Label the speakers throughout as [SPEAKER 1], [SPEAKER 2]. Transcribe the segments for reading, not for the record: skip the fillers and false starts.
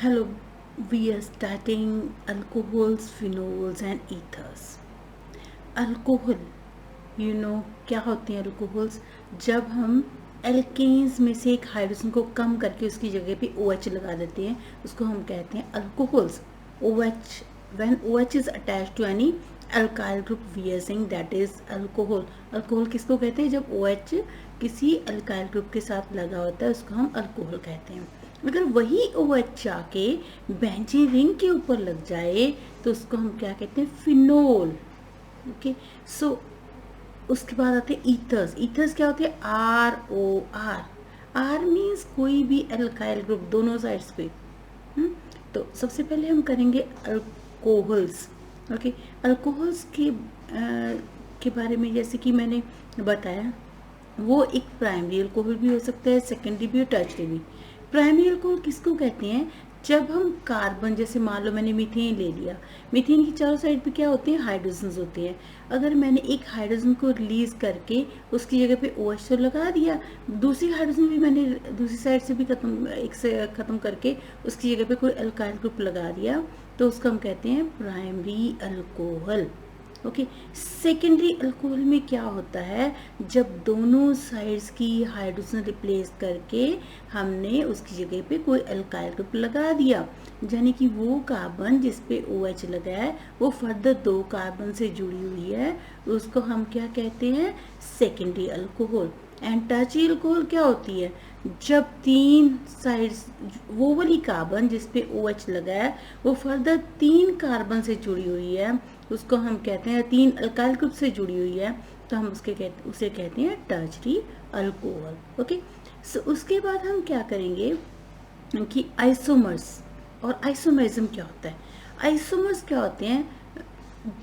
[SPEAKER 1] Hello, we are starting alcohols, phenols and ethers. Alcohol क्या होते हैं अल्कोहल्स? जब हम एल्केन्स में से एक हाइड्रोजन को कम करके उसकी जगह पे OH लगा देते हैं, उसको हम कहते हैं alcohols. OH, when OH is attached to any alkyl group, we are saying that is alcohol. Alcohol किसको कहते हैं? जब OH किसी अल्काइल ग्रुप के साथ लगा होता है उसको हम अल्कोहल कहते हैं. अगर वही OH जाके बेंजीन रिंग के ऊपर लग जाए तो उसको हम क्या कहते हैं? फिनोल. ओके, सो उसके बाद आते हैं ईथर्स. ईथर्स क्या होते हैं? ROR. आर मीन्स कोई भी अल्काइल ग्रुप दोनों साइड्स पे. तो सबसे पहले हम करेंगे अल्कोहल्स. ओके, अल्कोहल्स के बारे में जैसे कि मैंने बताया, वो एक प्राइमरी अल्कोहल भी हो सकता है, सेकेंडरी भी और टर्शरी भी. प्राइमरी अल्कोहल किसको कहते हैं? जब हम कार्बन, जैसे मान लो मैंने मीथेन ले लिया, मीथेन की चारों साइड पे क्या होते हैं? हाइड्रोजन्स होते हैं. अगर मैंने एक हाइड्रोजन को रिलीज करके उसकी जगह पे OH तो लगा दिया, दूसरी हाइड्रोजन भी मैंने दूसरी साइड से भी ख़त्म करके उसकी जगह पे कोई अल्काइल ग्रुप लगा दिया, तो उसको हम कहते हैं primary alcohol. Okay, secondary alcohol में क्या होता है? जब दोनों साइड्स की हाइड्रोजन रिप्लेस करके हमने उसकी जगह पे कोई अल्काइल ग्रुप लगा दिया, यानी कि वो कार्बन जिस पे OH लगा है वो फर्दर दो कार्बन से जुड़ी हुई है, उसको हम क्या कहते हैं? Secondary alcohol. And tertiary alcohol क्या होती है? जब तीन साइड्स, वो वाली कार्बन जिस पे OH लगा है वो फर्दर तीन कार्बन से जुड़ी हुई है, उसको हम कहते हैं, तीन अल्काइल ग्रुप से जुड़ी हुई है, तो हम उसे कहते हैं टर्शरी अल्कोहल. ओके, सो उसके बाद हम क्या करेंगे कि आइसोमर्स और आइसोमेरिज्म क्या होता है? आइसोमर्स क्या होते हैं?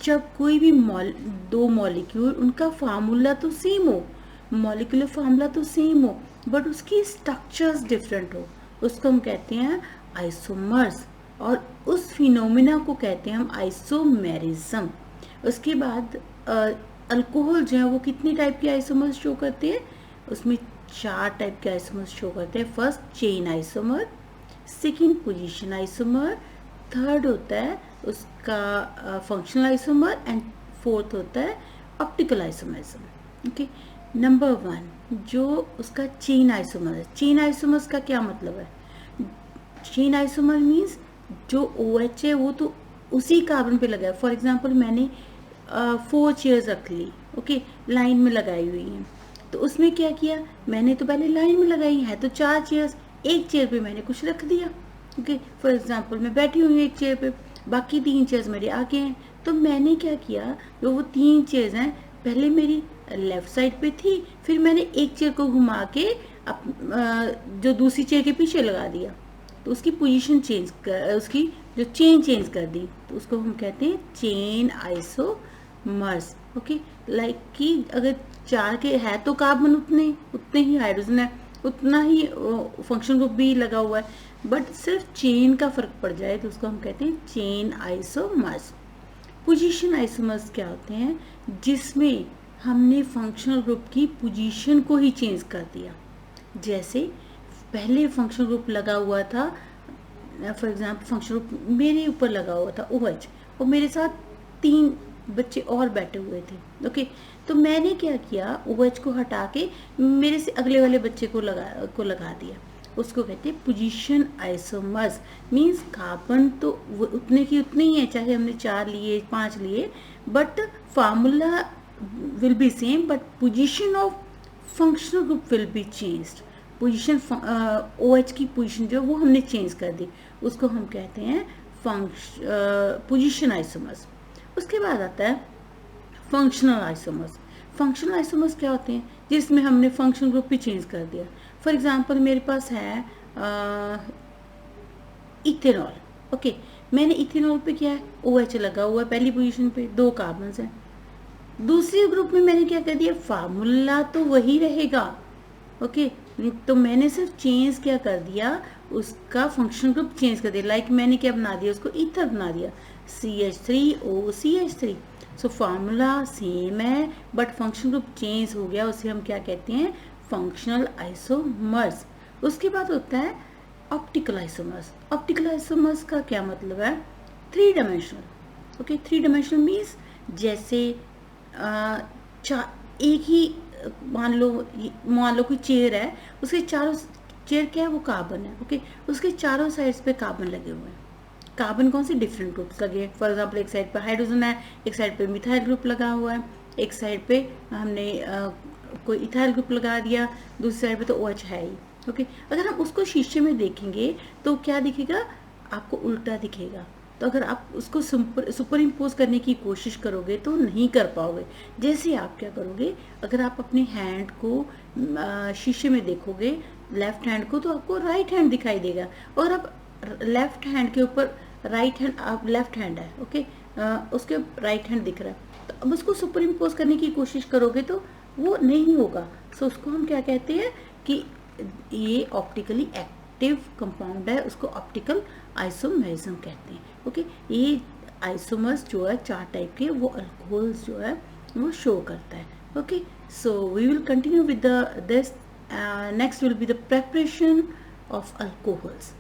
[SPEAKER 1] जब कोई भी दो मॉलिक्यूल, उनका फार्मूला तो सेम हो, मॉलिक्यूलर फार्मूला तो सेम हो, बट उसकी स्ट्रक्चर्स डिफरेंट हो, उसको हम कहते हैं आइसोमर्स. और उस फिनोमिना को कहते हैं हम आइसोमेरिज्म. उसके बाद अल्कोहल जो है वो कितने टाइप के आइसोमर्स शो करते हैं? उसमें 4 टाइप के आइसोमर्स शो करते हैं. First chain isomer, second position isomer, third होता है उसका फंक्शनल आइसोमर, एंड फोर्थ होता है ऑप्टिकल आइसोमरिज्म. ओके, नंबर 1 जो उसका चेन आइसोमर है. चेन आइसोमर्स का क्या मतलब है? चेन आइसोमर मीन्स जो OH है वो तो उसी कार्बन पे लगा है. फॉर एग्जांपल मैंने 4 चेयर्स रख ली, ओके, लाइन में लगाई हुई हैं. तो उसमें क्या किया? मैंने तो पहले लाइन में लगाई है तो 4 चेयर्स, एक चेयर पे मैंने कुछ रख दिया. ओके, फॉर एग्जांपल मैं बैठी हुई हूँ एक चेयर पे, बाकी 3 चेयर्स मेरे आगे हैं. तो मैंने क्या किया, जो वो 3 चेयर्स हैं पहले मेरी लेफ्ट साइड पे थी, फिर मैंने एक चेयर को घुमा के जो दूसरी चेयर के पीछे लगा दिया, तो उसकी पोजीशन चेंज कर, उसकी जो चेन चेंज कर दी, तो उसको हम कहते हैं चेन आइसोमर्स. ओके, लाइक कि अगर 4 के है तो कार्बन उतने ही हाइड्रोजन है, उतना ही फंक्शन ग्रुप भी लगा हुआ है, बट सिर्फ चेन का फर्क पड़ जाए तो उसको हम कहते हैं चेन आइसोमर्स. पोजीशन आइसोमर्स क्या होते हैं? जिसमें हमने फंक्शनल ग्रुप की पोजीशन को ही चेंज कर दिया. जैसे पहले फंक्शनल ग्रुप लगा हुआ था, फॉर एग्जांपल फंक्शनल ग्रुप मेरे ऊपर लगा हुआ था OH, और मेरे साथ 3 बच्चे और बैठे हुए थे. ओके, तो मैंने क्या किया, OH को हटा के मेरे से अगले वाले बच्चे को लगा दिया. उसको कहते हैं पोजीशन आइसोमर्स. मीन्स कार्बन तो उतने की उतने ही है, चाहे हमने 4 लिए 5 लिए, but formula will be same, but position of functional group will be changed. Position OH की पोजीशन जो वो हमने चेंज कर दी, उसको हम कहते हैं पोजीशन आइसोमर्स. उसके बाद आता है फंक्शनल आइसोमर्स. फंक्शनल आइसोमर्स क्या होते हैं? जिसमें हमने फंक्शन ग्रुप भी चेंज कर दिया. फॉर एग्जांपल मेरे पास है इथेनॉल. ओके, मैंने इथेनॉल पे क्या है? OH लगा हुआ है पहली पोजीशन पे, 2 कार्बन हैं. दूसरे ग्रुप में मैंने क्या कर दिया? फार्मूला तो वही रहेगा, ओके, तो मैंने सिर्फ चेंज क्या कर दिया, उसका फंक्शन ग्रुप चेंज कर दिया. लाइक मैंने क्या बना दिया, उसको ईथर बना दिया, CH3OCH3. सो फार्मूला सेम है बट फंक्शन ग्रुप चेंज हो गया, उसे हम क्या कहते हैं? Functional isomers. उसके बाद होता है ऑप्टिकल आइसोमर्स, ऑप्टिकल आइसोमर्स का क्या मतलब है, three dimensional, okay, three dimensional means जैसे एक ही मान लो कोई चेयर है, उसके चारों, चेयर क्या है, वो कार्बन है, ओके, उसके चारों साइड्स पे कार्बन लगे हुए हैं, कार्बन कौन से डिफरेंट ग्रुप्स लगे हैं, फॉर एग्जांपल एक साइड पे हाइड्रोजन है, एक साइड पे मिथाइल ग्रुप लगा हुआ है, एक साइड पे हमने कोई इथाइल ग्रुप लगा दिया, दूसरी साइड पे तो OH है ही, ओके। अगर हम उसको शीशे में देखेंगे तो क्या दिखेगा, आपको उल्टा दिखेगा। तो अगर आप उसको सुपर इम्पोज करने की कोशिश करोगे तो नहीं कर पाओगे। जैसे आप क्या करोगे, अगर आप अपने हैंड को शीशे में देखोगे, लेफ्ट हैंड को, तो आपको राइट हैंड दिखाई देगा, और आप लेफ्ट हैंड के ऊपर राइट हैंड, आप लेफ्ट हैंड है, ओके, उसके राइट हैंड दिख रहा है, तो अब उसको सुपर इम्पोज करने की कोशिश करोगे तो वो नहीं होगा। सो उसको हम क्या कहते हैं कि ये ऑप्टिकली एक्टिव कंपाउंड है, उसको ऑप्टिकल आइसोमेरिज्म कहते हैं, ओके। ये आइसोमर्स जो है चार टाइप के, वो अल्कोहल्स जो है वो शो करता है, okay. So we will continue with the this, next will be the preparation of alcohols.